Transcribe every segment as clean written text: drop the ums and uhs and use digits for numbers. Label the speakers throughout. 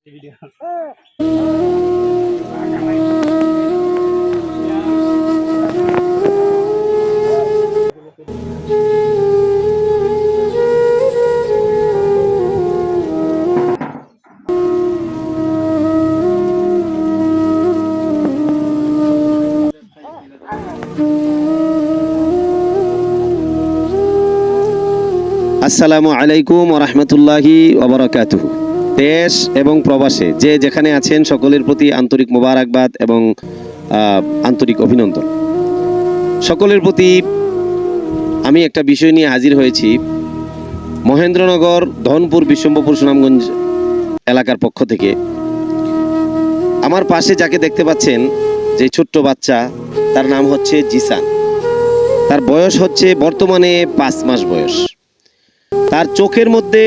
Speaker 1: আসসালামু আলাইকুম ওয়া রাহমাতুল্লাহি ওয়া বারাকাতুহু। দেশ এবং প্রবাসে যে যেখানে আছেন সকলের প্রতি আন্তরিক মোবারকবাদ এবং আন্তরিক অভিনন্দন। সকলের প্রতি আমি একটা বিষয় নিয়ে হাজির হয়েছি। মহেন্দ্রনগর ধনপুর বিশ্বম্ভরপুর সুনামগঞ্জ এলাকার পক্ষ থেকে আমার পাশে যাকে দেখতে পাচ্ছেন, যে ছোট্ট বাচ্চা, তার নাম হচ্ছে জিসান। তার বয়স হচ্ছে বর্তমানে 5 মাস বয়স। তার চোখের মধ্যে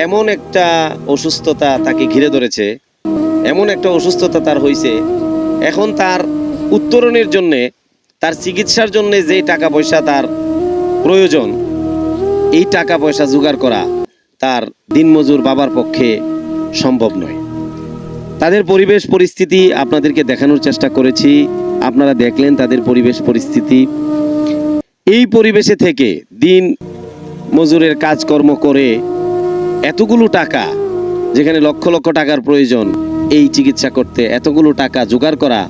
Speaker 1: এমন একটা অসুস্থতা তাকে ঘিরে ধরেছে, এমন একটা অসুস্থতা তার হয়েছে। এখন তার উত্তরণের জন্যে, তার চিকিৎসার জন্যে যে টাকা পয়সা তার প্রয়োজন, এই টাকা পয়সা জোগাড় করা তার দিনমজুর বাবার পক্ষে সম্ভব নয়। তাদের পরিবেশ পরিস্থিতি আপনাদেরকে দেখানোর চেষ্টা করেছি, আপনারা দেখলেন তাদের পরিবেশ পরিস্থিতি। এই পরিবেশে থেকে দিন মজুরের কাজকর্ম করে এতগুলো টাকা, যেখানে লক্ষ লক্ষ টাকার প্রয়োজন, এই চিকিৎসা করতে এতগুলো টাকা জোগাড় করা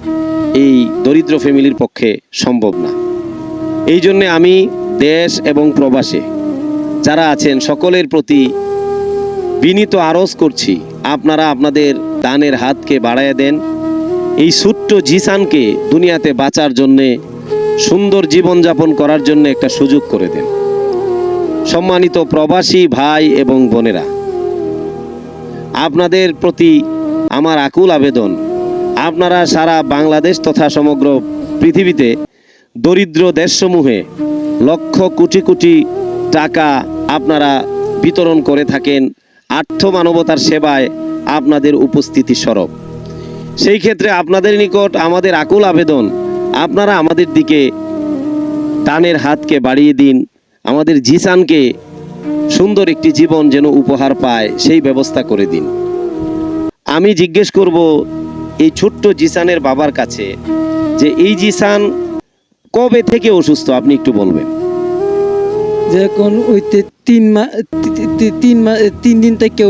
Speaker 1: এই দরিদ্র ফ্যামিলির পক্ষে সম্ভব না। এই জন্যে আমি দেশ এবং প্রবাসে যারা আছেন সকলের প্রতি বিনীত আরজ করছি, আপনারা আপনাদের দানের হাতকে বাড়ায় দেন। এই ছোট্ট জিসানকে দুনিয়াতে বাঁচার জন্যে, সুন্দর জীবনযাপন করার জন্য একটা সুযোগ করে দেন। সম্মানিত প্রবাসী ভাই এবং বোনেরা, আপনাদের প্রতি আমার আকুল আবেদন, আপনারা সারা বাংলাদেশ তথা সমগ্র পৃথিবীতে দরিদ্র দেশসমূহে লক্ষ কোটি কোটি টাকা আপনারা বিতরণ করে থাকেন আর্থ মানবতার সেবায় আপনাদের উপস্থিতি স্বরূপ। সেই ক্ষেত্রে আপনাদের নিকট আমাদের আকুল আবেদন, আপনারা আমাদের দিকে দানের হাতকে বাড়িয়ে দিন। আমাদের জিসানকে সুন্দর একটি জীবন যেন উপহার পায়, সেই ব্যবস্থা করে দিন। আমি জিজ্ঞেস করব এই ছোট্ট জিসানের বাবার কাছে, যে এই জিসান কবে থেকে অসুস্থ, আপনি একটু বলবেন।
Speaker 2: যখন ওইতে 3 দিন থেকে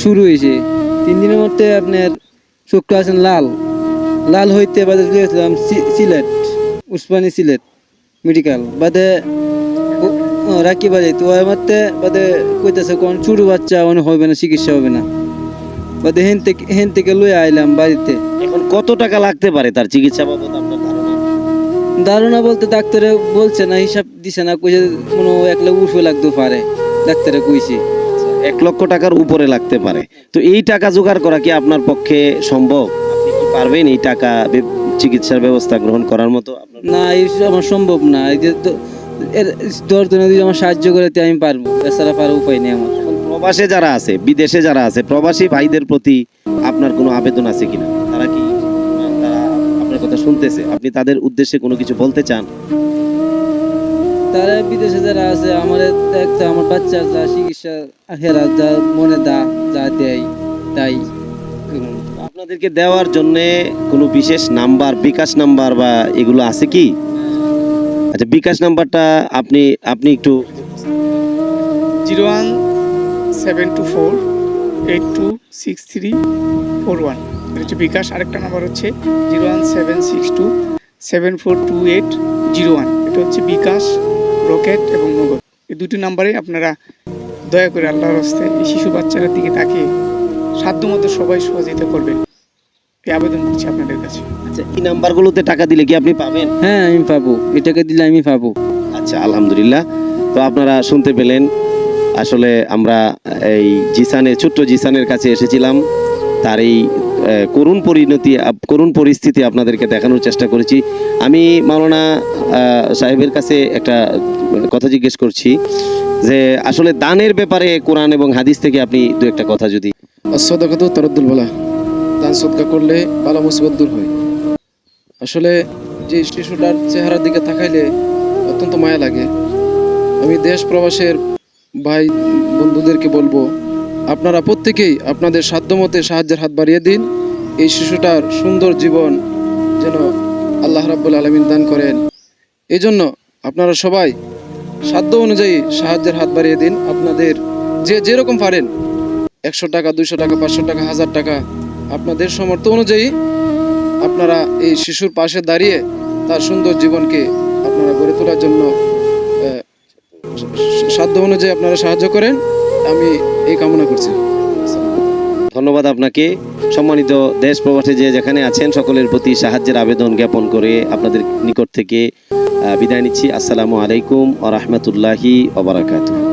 Speaker 2: শুরু হয়েছে। 3 দিনের মধ্যে আপনার চোখটা আছেন লাল লাল হইতে বাদে গিয়েছিলাম সিলেট, উসমানী সিলেট মেডিকেল, বাদে রাখি বাজে তো মধ্যে বাদে কইতেছে কোন ছোট বাচ্চা অনেক হবে না, চিকিৎসা হবে না। বাদে হেন থেকে লয়ে আইলাম বাড়িতে।
Speaker 1: এখন কত টাকা লাগতে পারে তার চিকিৎসা বাবদ আপনার ধারণা?
Speaker 2: ধারণা বলতে ডাক্তারে বলছে না, হিসাব দিছে না, কইছে কোনো 1 লাখ উপরে লাগতে পারে, ডাক্তারে কইছে
Speaker 1: 1 লক্ষ টাকার উপরে লাগতে পারে। তো এই টাকা জোগাড় করা কি আপনার পক্ষে সম্ভব? আপনি কি পারবেন এই টাকা চিকিৎসার ব্যবস্থা গ্রহণ করার মতো?
Speaker 2: না, এই আমার সম্ভব না। এই যে এর দরজনে যদি আমার সাহায্য করে আমি পারবো, এছাড়া পারার উপায় নেই আমার।
Speaker 1: প্রবাসে যারা আছে, বিদেশে যারা আছে, প্রবাসী ভাইদের প্রতি আপনার কোনো আবেদন আছে কিনা? তারা আপনার কথা শুনতেছে, আপনি তাদের উদ্দেশ্যে কোনো কিছু বলতে চান?
Speaker 2: তারা বিদেশে যারা আছে, আমার বাচ্চার যা চিকিৎসা হেরা যা মনে যা দেয় তাই।
Speaker 1: আপনাদেরকে দেওয়ার জন্য কোনো বিশেষ নাম্বার, বিকাশ নাম্বার বা এগুলো আছে কি? আচ্ছা, বিকাশ নাম্বারটা আপনি একটু
Speaker 3: 01724826341, এটা হচ্ছে বিকাশ। আরেকটা নাম্বার হচ্ছে 01762742801, এটা হচ্ছে বিকাশ, রকেট এবং নগদ। এই দুটি নাম্বারে আপনারা দয়া করে আল্লাহর হস্তে এই শিশু বাচ্চাদের দিকে তাকিয়ে সাধ্যমতো সবাই সহযোগিতা করবেন, এই আবেদন করছি আপনাদের কাছে।
Speaker 1: আচ্ছা, এই নাম্বারগুলোতে টাকা দিলে কি আপনি পাবেন?
Speaker 2: হ্যাঁ, আমি পাবো, এই টাকা দিলে আমি পাবো।
Speaker 1: আচ্ছা, আলহামদুলিল্লাহ। তো আপনারা শুনতে পেলেন, আসলে আমরা এই ছোট্ট জিসানের কাছে এসেছিলাম। তার এই করুণ পরিস্থিতি আপনাদেরকে দেখানোর চেষ্টা করেছি। আমি মাওলানা সাহেবের কাছে একটা কথা জিজ্ঞেস করছি, যে আসলে দানের ব্যাপারে কোরআন এবং হাদিস থেকে আপনি দু একটা কথা যদি।
Speaker 4: সাদাকাতু তারাদ্দুল বালা, দান সদকা করলে বালা মুসিবত দূর হয়। আসলে যে শিশুটার চেহারার দিকে তাকাইলে অত্যন্ত মায়া লাগে। আমি দেশ প্রবাসের ভাই বন্ধুদেরকে বলবো, আপনারা প্রত্যেকেই আপনাদের সাধ্যমতে সাহায্যের হাত বাড়িয়ে দিন। এই শিশুটার সুন্দর জীবন যেন আল্লাহ রাব্বুল আলামিন দান করেন। এই জন্য আপনারা সবাই সাধ্য অনুযায়ী সাহায্যের হাত বাড়িয়ে দিন। আপনাদের যেরকম পারেন, 100 টাকা, 200 টাকা, 500 টাকা, 1000 টাকা, আপনাদের সামর্থ্য অনুযায়ী আপনারা এই শিশুর পাশে দাঁড়িয়ে তার সুন্দর জীবনকে আপনারা গড়ে তোলার জন্য সাধ্য অনুযায়ী আপনারা সাহায্য করেন, আমি এই কামনা করছি।
Speaker 1: ধন্যবাদ আপনাকে। সম্মানিত দেশ প্রবাসে যে যেখানে আছেন সকলের প্রতি সাহায্যের আবেদন জ্ঞাপন করে আপনাদের নিকট থেকে বিদায় নিচ্ছি। আসসালামু আলাইকুম ওয়া রাহমাতুল্লাহি ওয়া বারাকাতুহু।